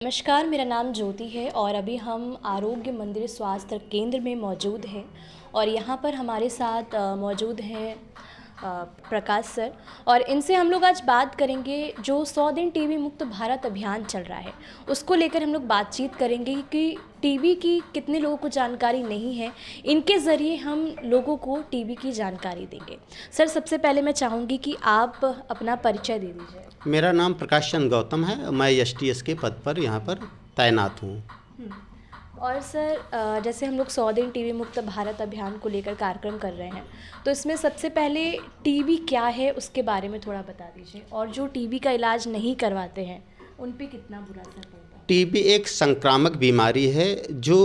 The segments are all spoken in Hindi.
नमस्कार, मेरा नाम ज्योति है और अभी हम आरोग्य मंदिर स्वास्थ्य केंद्र में मौजूद हैं और यहाँ पर हमारे साथ मौजूद हैं प्रकाश सर। और इनसे हम लोग आज बात करेंगे जो 100 दिन टीबी मुक्त भारत अभियान चल रहा है उसको लेकर हम लोग बातचीत करेंगे कि टीबी की कितने लोगों को जानकारी नहीं है, इनके ज़रिए हम लोगों को टीबी की जानकारी देंगे। सर, सबसे पहले मैं चाहूँगी कि आप अपना परिचय दे दीजिए। मेरा नाम प्रकाश चंद्र गौतम है। मैं एसटीएस के पद पर यहाँ पर तैनात हूँ। और सर, जैसे हम लोग 100 दिन टीबी मुक्त भारत अभियान को लेकर कार्यक्रम कर रहे हैं, तो इसमें सबसे पहले टीबी क्या है उसके बारे में थोड़ा बता दीजिए, और जो टीबी का इलाज नहीं करवाते हैं उन पे कितना बुरा असर पड़ता है। टीबी एक संक्रामक बीमारी है जो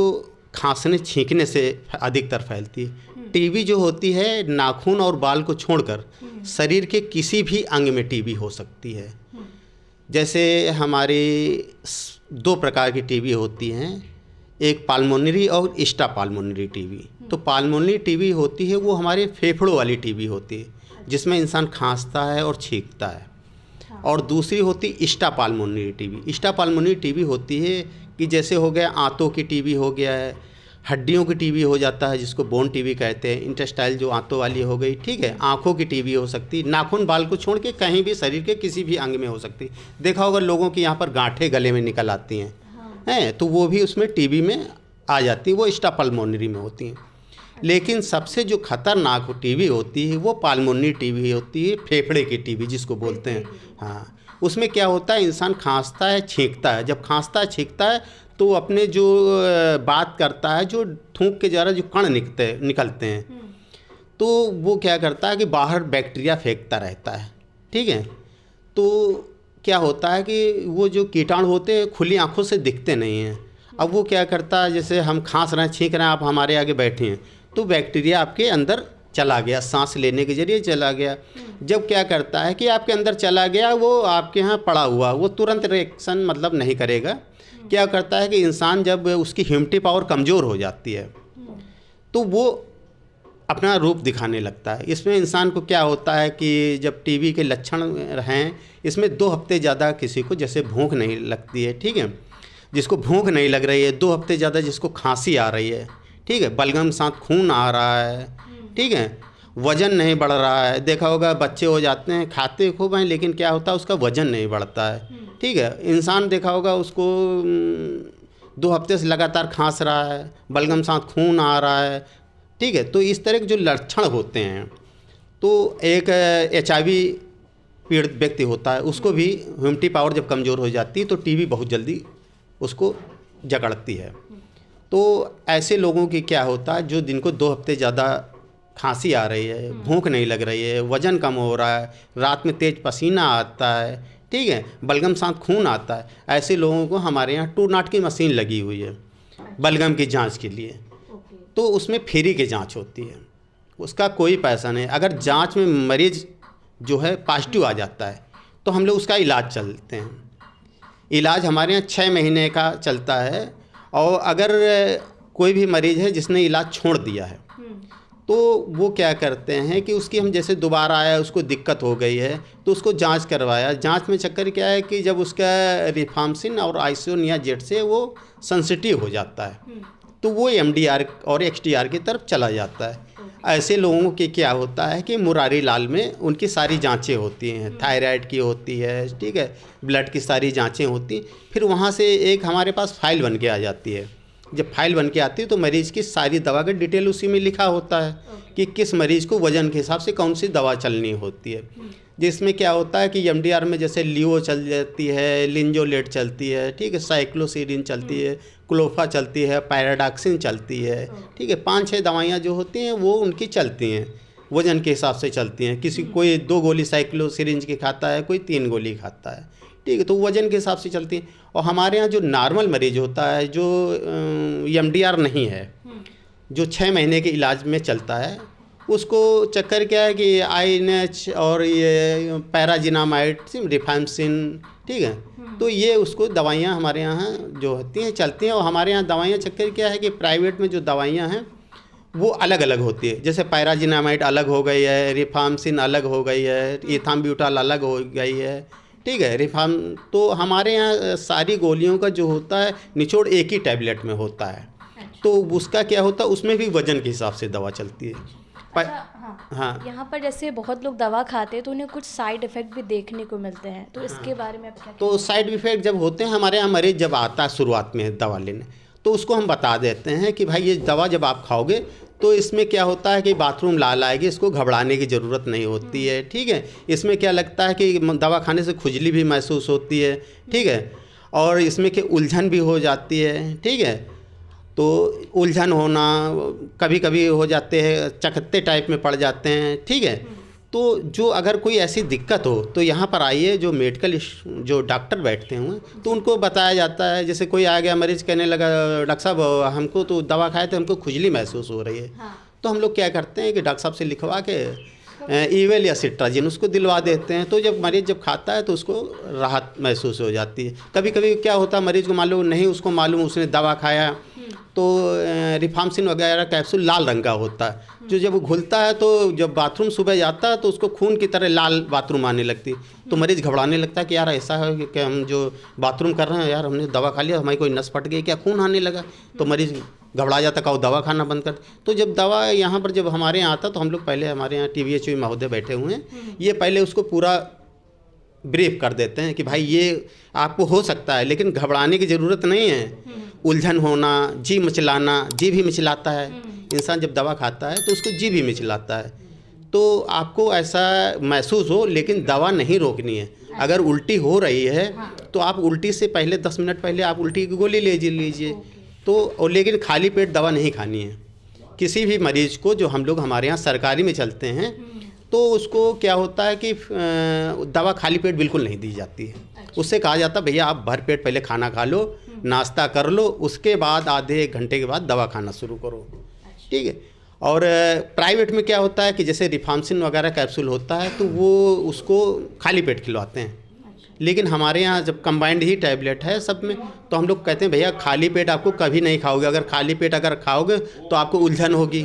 खांसने छींकने से अधिकतर फैलती है। टीबी जो होती है नाखून और बाल को छोड़कर शरीर के किसी भी अंग में टीबी हो सकती है। जैसे हमारी 2 प्रकार की टीबी होती हैं, एक पाल्मोनरी और एक्स्ट्रा पाल्मोनरी टीबी। तो पाल्मोनरी टीबी होती है वो हमारे फेफड़ों वाली टीबी होती है जिसमें इंसान खांसता है और छींकता है। और दूसरी होती एक्स्ट्रा पाल्मोनरी टीबी। एक्स्ट्रा पाल्मोनरी टीबी होती है कि जैसे हो गया आंतों की टीबी हो गया है, हड्डियों की टीबी हो जाता है जिसको बोन टीबी कहते हैं, इंटेस्टाइल जो आंतों वाली हो गई, ठीक है। आंखों की टीबी हो सकती, नाखून बाल को छोड़ के कहीं भी शरीर के किसी भी अंग में हो सकती। देखा होगा लोगों की यहाँ पर गांठें गले में निकल आती हैं, हैं तो वो भी उसमें टीबी में आ जाती है, वो एक्स्ट्रा पाल्मोनरी में होती हैं। लेकिन सबसे जो खतरनाक टीबी होती है वो पाल्मोनरी टीबी होती है, फेफड़े की टीबी जिसको बोलते हैं। हाँ, उसमें क्या होता है, इंसान खांसता है छींकता है। जब खांसता है छींकता है तो अपने जो बात करता है, जो थूक के द्वारा जो कण निकलते हैं, तो वो क्या करता है कि बाहर बैक्टीरिया फेंकता रहता है, ठीक है। तो क्या होता है कि वो जो कीटाणु होते हैं खुली आंखों से दिखते नहीं हैं। अब वो क्या करता है, जैसे हम खांस रहे हैं छींक रहे हैं, आप हमारे आगे बैठे हैं, तो बैक्टीरिया आपके अंदर चला गया, सांस लेने के जरिए चला गया। जब क्या करता है कि आपके अंदर चला गया, वो आपके यहाँ पड़ा हुआ, वो तुरंत रिएक्शन मतलब नहीं करेगा। क्या करता है कि इंसान जब उसकी ह्यूमिडिटी पावर कमज़ोर हो जाती है तो वो अपना रूप दिखाने लगता है। इसमें इंसान को क्या होता है कि जब टीबी के लक्षण हैं, इसमें 2 हफ्ते ज़्यादा किसी को जैसे भूख नहीं लगती है, ठीक है, जिसको भूख नहीं लग रही है, 2 हफ्ते ज़्यादा जिसको खांसी आ रही है, ठीक है, बलगम साथ खून आ रहा है, ठीक है, वज़न नहीं बढ़ रहा है। देखा होगा बच्चे हो जाते हैं, खाते खूब हैं लेकिन क्या होता है उसका वज़न नहीं बढ़ता है, ठीक है। इंसान देखा होगा उसको 2 हफ्ते से लगातार खांस रहा है, बलगम साथ खून आ रहा है, ठीक है। तो इस तरह के जो लक्षण होते हैं, तो एक HIV पीड़ित व्यक्ति होता है, उसको भी ह्यूमिडिटी पावर जब कमज़ोर हो जाती है तो टीबी बहुत जल्दी उसको जकड़ती है। तो ऐसे लोगों की क्या होता है, जो दिन को 2 हफ्ते ज़्यादा खांसी आ रही है, भूख नहीं लग रही है, वज़न कम हो रहा है, रात में तेज़ पसीना आता है, ठीक है, बलगम साथ खून आता है, ऐसे लोगों को हमारे यहाँ 2 नाट की मशीन लगी हुई है बलगम की जांच के लिए। तो उसमें फ्री की जांच होती है, उसका कोई पैसा नहीं। अगर जांच में मरीज़ जो है पॉजिटिव आ जाता है तो हम लोग उसका इलाज चलते हैं। इलाज हमारे यहाँ 6 महीने का चलता है। और अगर कोई भी मरीज़ है जिसने इलाज छोड़ दिया है तो वो क्या करते हैं कि उसकी हम जैसे दोबारा आया, उसको दिक्कत हो गई है तो उसको जांच करवाया। जांच में चक्कर क्या है कि जब उसका रिफाम्सिन और आइसोनियाजेड से वो सेंसिटिव हो जाता है तो वो MDR और XDR की तरफ चला जाता है। ऐसे लोगों के क्या होता है कि मुरारी लाल में उनकी सारी जांचें होती हैं, थायराइड की होती है, ठीक है, ब्लड की सारी जांचें होती। फिर वहाँ से एक हमारे पास फाइल बन के आ जाती है। जब फाइल बन के आती है तो मरीज़ की सारी दवा का डिटेल उसी में लिखा होता है कि किस मरीज़ को वज़न के हिसाब से कौन सी दवा चलनी होती है। जिसमें क्या होता है कि MDR में जैसे लियो चल जाती है, लिंजोलेट चलती है, ठीक है, साइक्लोसिडिन चलती है, क्लोफा चलती है, पैराडॉक्सिन चलती है, ठीक है, 5-6 दवाइयाँ जो होती हैं वो उनकी चलती हैं, वज़न के हिसाब से चलती हैं। किसी कोई 2 गोली साइक्लोसिरिंज की खाता है, कोई 3 गोली खाता है, ठीक है, तो वज़न के हिसाब से चलती हैं। और हमारे यहाँ जो नॉर्मल मरीज होता है, जो MDR नहीं है, जो 6 महीने के इलाज में चलता है, उसको चक्कर क्या है कि INH और ये पैराजिनामाइड, रिफाम्सिन, ठीक है, तो ये उसको दवाइयाँ हमारे यहाँ जो होती हैं चलती हैं। और हमारे यहाँ दवाइयाँ चक्कर क्या है कि प्राइवेट में जो दवाइयाँ हैं वो अलग अलग होती है। जैसे पैराजिनामाइड अलग हो गई है, रिफाम्सिन अलग हो गई है, इथाम्ब्यूटाल अलग हो गई है, ठीक है। रिफाम तो हमारे यहाँ सारी गोलियों का जो होता है निचोड़ एक ही टैबलेट में होता है। तो उसका क्या होता है, उसमें भी वजन के हिसाब से दवा चलती है। हाँ, यहाँ पर जैसे बहुत लोग दवा खाते हैं तो उन्हें कुछ साइड इफ़ेक्ट भी देखने को मिलते हैं, तो इसके बारे में आप क्या तो साइड इफ़ेक्ट जब होते हैं, हमारे यहाँ मरीज़ जब आता है शुरुआत में दवा लेने, तो उसको हम बता देते हैं कि भाई ये दवा जब आप खाओगे तो इसमें क्या होता है कि बाथरूम लाल आएगी, इसको घबराने की ज़रूरत नहीं होती है। ठीक है। इसमें क्या लगता है कि दवा खाने से खुजली भी महसूस होती है। ठीक है। और इसमें कि उलझन भी हो जाती है। ठीक है। तो उलझन होना कभी कभी हो जाते हैं, चकत्ते टाइप में पड़ जाते हैं। ठीक है। तो जो अगर कोई ऐसी दिक्कत हो तो यहाँ पर आइए, जो मेडिकल जो डॉक्टर बैठते हुए तो उनको बताया जाता है। जैसे कोई आ गया मरीज़ कहने लगा डॉक्टर साहब हमको तो दवा खाए थे, हमको खुजली महसूस हो रही है। तो हम लोग क्या करते हैं कि डॉक्टर साहब से लिखवा के ईवेल या सिट्राजिन उसको दिलवा देते हैं। तो जब मरीज़ जब खाता है तो उसको राहत महसूस हो जाती है। कभी कभी क्या होता है, मरीज़ को मालूम नहीं, उसको मालूम उसने दवा खाया तो रिफाम्सिन वगैरह कैप्सूल लाल रंग का होता है, जो जब वो घुलता है तो जब बाथरूम सुबह जाता है तो उसको खून की तरह लाल बाथरूम आने लगती है। तो मरीज़ घबराने लगता है कि यार ऐसा है कि हम जो बाथरूम कर रहे हैं, यार हमने दवा खा लिया, हमारी कोई नस फट गई क्या, खून आने लगा। तो मरीज़ घबरा जाता, कहो दवा खाना बंद कर। तो जब दवा यहाँ पर जब हमारे यहाँ आता तो हम लोग पहले, हमारे यहाँ TBHO महोदय बैठे हुए हैं, ये पहले उसको पूरा ब्रीफ कर देते हैं कि भाई ये आपको हो सकता है, लेकिन घबराने की ज़रूरत नहीं है। उलझन होना, जी मिचलाना, जी भी मिचलाता है इंसान जब दवा खाता है तो उसको जी भी मिचलाता है। तो आपको ऐसा महसूस हो, लेकिन दवा नहीं रोकनी है। अगर उल्टी हो रही है तो आप उल्टी से पहले 10 मिनट पहले आप उल्टी की गोली ले लीजिए। तो और लेकिन खाली पेट दवा नहीं खानी है। किसी भी मरीज़ को, जो हम लोग हमारे यहाँ सरकारी में चलते हैं, तो उसको क्या होता है कि दवा खाली पेट बिल्कुल नहीं दी जाती है। उससे कहा जाता है भैया आप भर पेट पहले खाना खा लो, नाश्ता कर लो, उसके बाद आधे एक घंटे के बाद दवा खाना शुरू करो। ठीक है। और प्राइवेट में क्या होता है कि जैसे रिफाम्सिन वगैरह कैप्सूल होता है तो वो उसको खाली पेट खिलवाते हैं। लेकिन हमारे यहाँ जब कंबाइंड ही टैबलेट है सब में, तो हम लोग कहते हैं भैया खाली पेट आपको कभी नहीं खाओगे। अगर खाली पेट अगर खाओगे तो आपको उलझन होगी।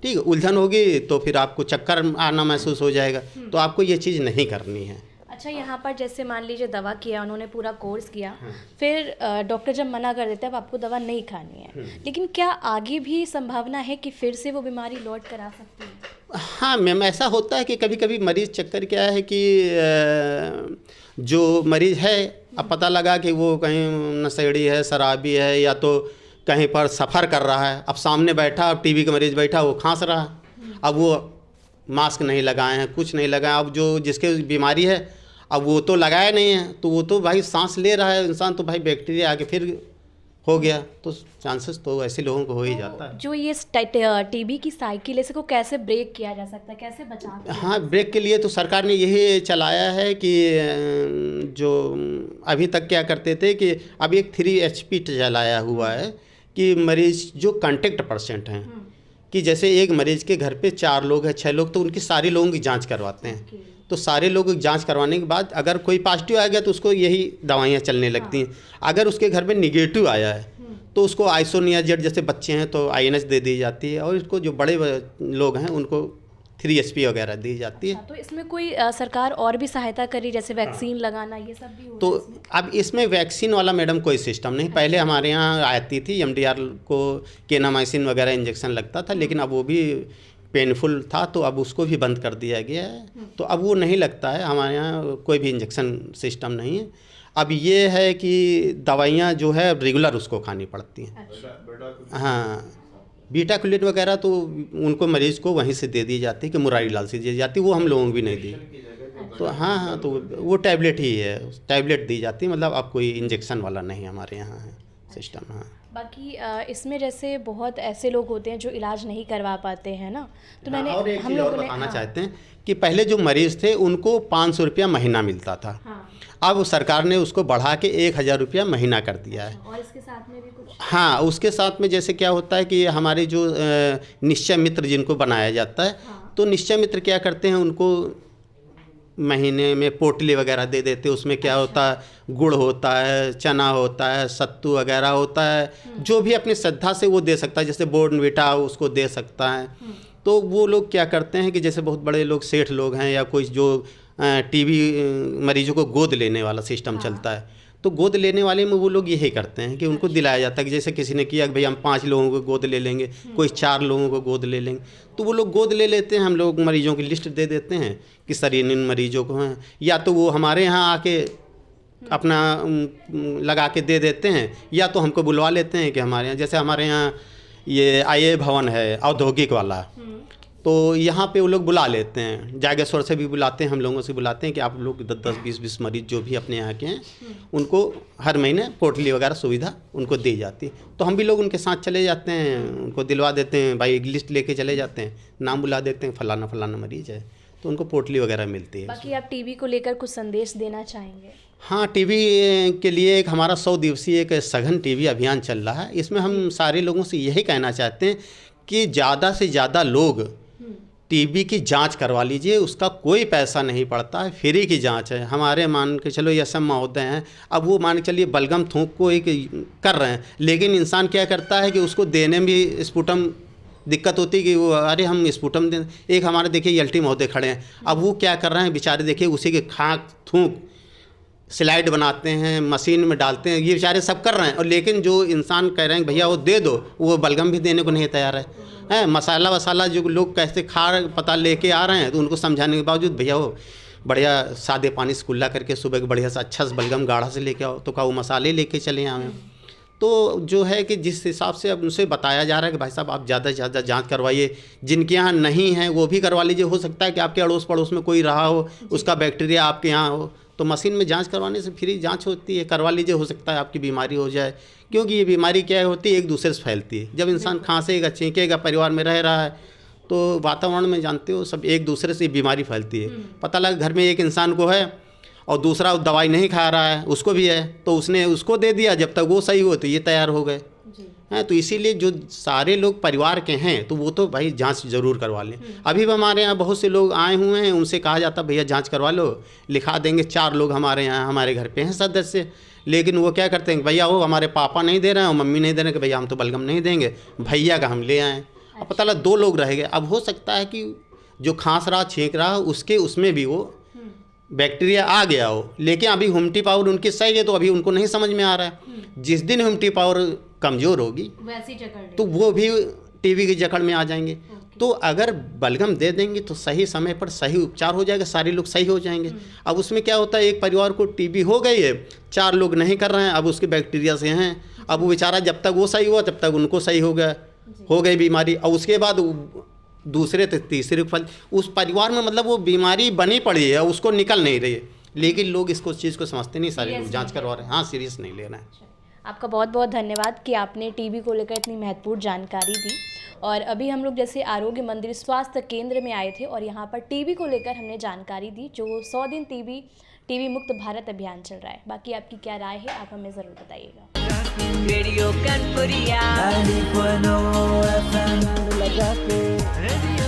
ठीक है। उलझन होगी तो फिर आपको चक्कर आना महसूस हो जाएगा। तो आपको ये चीज़ नहीं करनी है। अच्छा, यहाँ पर जैसे मान लीजिए दवा किया उन्होंने, पूरा कोर्स किया, फिर डॉक्टर जब मना कर देते हैं अब आपको दवा नहीं खानी है, लेकिन क्या आगे भी संभावना है कि फिर से वो बीमारी लौट कर आ सकती है? हाँ मैम, ऐसा होता है कि कभी कभी मरीज़, चक्कर क्या है कि जो मरीज़ है, अब पता लगा कि वो कहीं नशेड़ी है, शराबी है, या तो कहीं पर सफ़र कर रहा है। अब सामने बैठा, अब TB का मरीज़ बैठा, वो खांस रहा है, अब वो मास्क नहीं लगाए हैं, कुछ नहीं लगाए। अब जो जिसके बीमारी है अब वो तो लगाया नहीं है, तो वो तो भाई सांस ले रहा है इंसान, तो भाई बैक्टीरिया आके फिर हो गया, तो चांसेस तो ऐसे लोगों को हो ही जाता है। जो ये TB की साइकिल है, इसको कैसे ब्रेक किया जा सकता है, कैसे बचा? हाँ, ब्रेक के लिए तो सरकार ने यही चलाया है कि जो अभी तक क्या करते थे कि अब एक 3HP चलाया हुआ है कि मरीज़ जो कॉन्टेक्ट पर्सेंट हैं, कि जैसे एक मरीज़ के घर पे 4 लोग हैं, 6 लोग, तो उनकी सारी लोगों की जांच करवाते हैं। तो सारे लोग जांच करवाने के बाद अगर कोई पॉजिटिव आ गया तो उसको यही दवाइयाँ चलने लगती हैं। अगर उसके घर में निगेटिव आया है तो उसको आइसोनियाजेड, जैसे बच्चे हैं तो INH दे दी जाती है, और इसको जो बड़े लोग हैं उनको 3SP वगैरह दी जाती है। तो इसमें कोई सरकार और भी सहायता करी, जैसे वैक्सीन लगाना, ये सब भी हो? तो अब इसमें वैक्सीन वाला मैडम कोई सिस्टम नहीं। पहले हमारे यहाँ आती थी MDR को केनामाइसिन वगैरह इंजेक्शन लगता था, लेकिन अब वो भी पेनफुल था तो अब उसको भी बंद कर दिया गया है। तो अब वो नहीं लगता है, हमारे यहाँ कोई भी इंजेक्शन सिस्टम नहीं है। अब ये है कि दवाइयाँ जो है रेगुलर उसको खानी पड़ती हैं। हाँ, बीटाक्लिन वगैरह तो उनको मरीज़ को वहीं से दे दी जाती है कि मुरारी लाल से दी जाती है, वो हम लोगों को भी नहीं दी। तो हाँ, तो वो टैबलेट ही है, टैबलेट दी जाती है, मतलब अब कोई इंजेक्शन वाला नहीं हमारे यहाँ है सिस्टम। हाँ, बाकी इसमें जैसे बहुत ऐसे लोग होते हैं जो इलाज नहीं करवा पाते हैं ना, तो मैंने और एक हम चीज़ और लोगों ने बताना चाहते हैं कि पहले जो मरीज़ थे उनको 500 रुपया महीना मिलता था। अब सरकार ने उसको बढ़ा के 1000 रुपया महीना कर दिया है। और इसके साथ में भी कुछ? हाँ, उसके साथ में जैसे क्या होता है कि हमारे जो निश्चय मित्र जिनको बनाया जाता है, तो निश्चय मित्र क्या करते हैं, उनको महीने में पोटली वगैरह दे देते। उसमें क्या होता है, गुड़ होता है, चना होता है, सत्तू वगैरह होता है, जो भी अपनी श्रद्धा से वो दे सकता है। जैसे बोर्नविटा उसको दे सकता है। तो वो लोग क्या करते हैं कि जैसे बहुत बड़े लोग, सेठ लोग हैं, या कोई जो टीबी मरीजों को गोद लेने वाला सिस्टम चलता है, तो गोद लेने वाले में वो लोग यही करते हैं कि उनको दिलाया जाता है कि जैसे किसी ने किया कि भाई हम 5 लोगों को गोद ले लेंगे, कोई 4 लोगों को गोद ले लेंगे, तो वो लोग गोद ले लेते हैं। हम लोग मरीजों की लिस्ट दे देते हैं कि सर इन मरीजों को हैं, या तो वो हमारे यहाँ आके अपना लगा के दे देते हैं, या तो हमको बुलवा लेते हैं कि हमारे यहाँ, जैसे हमारे यहाँ ये IA भवन है औद्योगिक वाला, तो यहाँ पे वो लोग बुला लेते हैं, जागेश्वर से भी बुलाते हैं, हम लोगों से बुलाते हैं कि आप लोग 10-20 मरीज जो भी अपने यहाँ के हैं उनको हर महीने पोटली वगैरह सुविधा उनको दी जाती है। तो हम भी लोग उनके साथ चले जाते हैं, उनको दिलवा देते हैं, भाई एक लिस्ट लेके चले जाते हैं, नाम बुला देते हैं, फलाना फलाना मरीज है, तो उनको पोटली वगैरह मिलती है। बाकी आप टीबी को लेकर कुछ संदेश देना चाहेंगे? हाँ, टीबी के लिए एक हमारा 100 दिवसीय एक सघन टीबी अभियान चल रहा है। इसमें हम सारे लोगों से यही कहना चाहते हैं कि ज़्यादा से ज़्यादा लोग टीबी की जांच करवा लीजिए, उसका कोई पैसा नहीं पड़ता है, फ्री की जांच है। हमारे मान के चलो यसम महोदय हैं, अब वो मान के चलिए बलगम थूक को एक कर रहे हैं, लेकिन इंसान क्या करता है कि उसको देने में भी स्पुटम दिक्कत होती है कि वो अरे हम स्पुटम दें। एक हमारे देखिए यल्टी महोदय खड़े हैं, अब वो क्या कर रहे हैं बेचारे, देखिए उसी के खाक थूक स्लाइड बनाते हैं, मशीन में डालते हैं, ये बेचारे सब कर रहे हैं, और लेकिन जो इंसान कह रहे हैं भैया वो दे दो, वो बलगम भी देने को नहीं तैयार है। मसाला वसाला जो लोग कैसे खा पता लेके आ रहे हैं, तो उनको समझाने के बावजूद भैया वो बढ़िया सादे पानी से कुल्ला करके सुबह बढ़िया सा अच्छा सा बलगम गाढ़ा से लेके आओ, तो क्या वो मसाले लेके चले आए। तो जो है कि जिस हिसाब से अब उनसे बताया जा रहा है कि भाई साहब आप ज़्यादा से ज़्यादा जाँच करवाइए, जिनके यहाँ नहीं है वो भी करवा लीजिए। हो सकता है कि आपके अड़ोस पड़ोस में कोई रहा हो, उसका बैक्टीरिया आपके यहाँ हो, तो मशीन में जांच करवाने से फ्री जांच होती है, करवा लीजिए, हो सकता है आपकी बीमारी हो जाए। क्योंकि ये बीमारी क्या होती है, एक दूसरे से फैलती है। जब इंसान खांसेगा छींकेगा, परिवार में रह रहा है, तो वातावरण में जानते हो सब एक दूसरे से बीमारी फैलती है। पता लगा घर में एक इंसान को है और दूसरा दवाई नहीं खा रहा है, उसको भी है, तो उसने उसको दे दिया, जब तक वो सही हो तो ये तैयार हो गए हैं। तो इसीलिए जो सारे लोग परिवार के हैं तो वो तो भाई जांच ज़रूर करवा लें। अभी भी हमारे यहाँ बहुत से लोग आए हुए हैं, उनसे कहा जाता भैया जांच करवा लो, लिखा देंगे। 4 लोग हमारे यहाँ हमारे घर पे हैं सदस्य, लेकिन वो क्या करते हैं भैया वो हमारे पापा नहीं दे रहे हैं और मम्मी नहीं दे रहे हैं कि भैया हम तो बलगम नहीं देंगे, भैया का हम ले आएँ। अब पता लगा 2 लोग रह गए। अब हो सकता है कि जो खांस रहा छींक रहा उसके उसमें भी वो बैक्टीरिया आ गया हो, लेकिन अभी ह्यूमिडिटी पावर उनकी सही है, तो अभी उनको नहीं समझ में आ रहा है। जिस दिन ह्यूमिडिटी पावर कमज़ोर होगी वैसी जकड़ तो वो भी टीबी की जकड़ में आ जाएंगे। तो अगर बलगम दे देंगे तो सही समय पर सही उपचार हो जाएगा, सारे लोग सही हो जाएंगे। अब उसमें क्या होता है, एक परिवार को टीबी हो गई है, 4 लोग नहीं कर रहे हैं, अब उसके बैक्टीरिया से हैं, अब वो बेचारा जब तक वो सही हुआ तब तक उनको सही हो गई बीमारी, और उसके बाद दूसरे तीसरे फल उस परिवार में मतलब वो बीमारी बनी पड़ी है, उसको निकल नहीं रही है, लेकिन लोग इसको चीज़ को समझते नहीं, सारे लोग जांच करवा रहे हैं। हाँ, सीरियस नहीं लेना है। आपका बहुत बहुत धन्यवाद कि आपने टीबी को लेकर इतनी महत्वपूर्ण जानकारी दी। और अभी हम लोग जैसे आरोग्य मंदिर स्वास्थ्य केंद्र में आए थे और यहाँ पर टीबी को लेकर हमने जानकारी दी, जो 100 दिन टीबी मुक्त भारत अभियान चल रहा है। बाकी आपकी क्या राय है, आप हमें ज़रूर बताइएगा। रेडियो कानपुरिया 90.9 FM लगा के